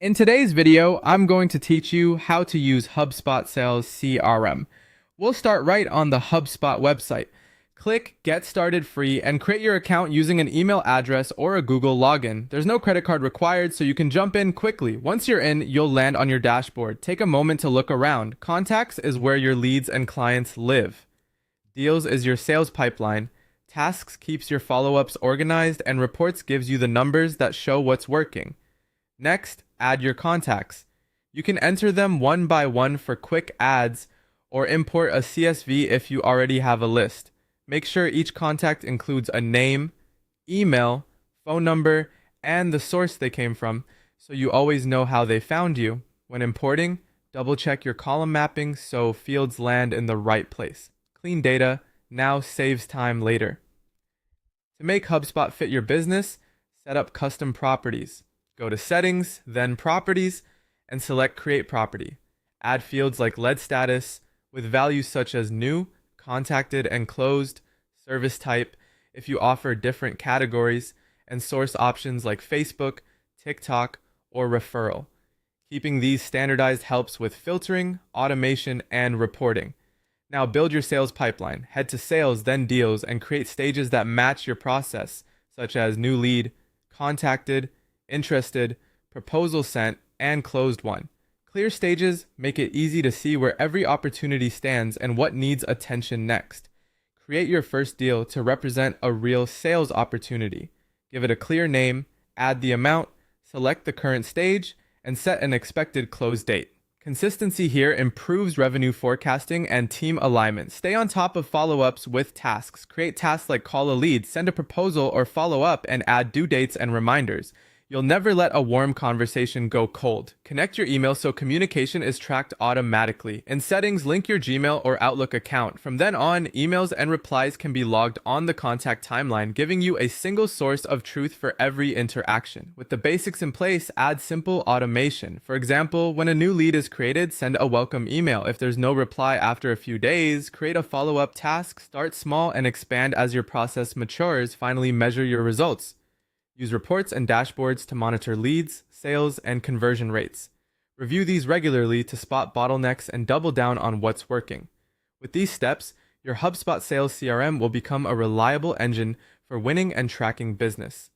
In today's video, I'm going to teach you how to use HubSpot Sales CRM. We'll start right on the HubSpot website. Click Get Started Free and create your account using an email address or a Google login. There's no credit card required, so you can jump in quickly. Once you're in, you'll land on your dashboard. Take a moment to look around. Contacts is where your leads and clients live. Deals is your sales pipeline. Tasks keeps your follow-ups organized, and reports gives you the numbers that show what's working. Next, add your contacts. You can enter them one by one for quick adds or import a CSV if you already have a list. Make sure each contact includes a name, email, phone number, and the source they came from, so you always know how they found you. When importing, double check your column mapping so fields land in the right place. Clean data now saves time later. To make HubSpot fit your business, set up custom properties. Go to Settings, then Properties, and select Create Property. Add fields like lead status with values such as new, contacted, and closed, service type if you offer different categories, and source options like Facebook, TikTok, or referral. Keeping these standardized helps with filtering, automation, and reporting. Now build your sales pipeline. Head to Sales, then Deals, and create stages that match your process, such as new lead, contacted, interested, proposal sent, and closed one. Clear stages make it easy to see where every opportunity stands and what needs attention next. Create your first deal to represent a real sales opportunity. Give it a clear name, add the amount, select the current stage, and set an expected close date. Consistency here improves revenue forecasting and team alignment. Stay on top of follow-ups with tasks. Create tasks like call a lead, send a proposal, or follow up, and add due dates and reminders. You'll never let a warm conversation go cold. Connect your email so communication is tracked automatically. In Settings, link your Gmail or Outlook account. From then on, emails and replies can be logged on the contact timeline, giving you a single source of truth for every interaction. With the basics in place, add simple automation. For example, when a new lead is created, send a welcome email. If there's no reply after a few days, create a follow-up task. Start small and expand as your process matures. Finally, measure your results. Use reports and dashboards to monitor leads, sales, and conversion rates. Review these regularly to spot bottlenecks and double down on what's working. With these steps, your HubSpot Sales CRM will become a reliable engine for winning and tracking business.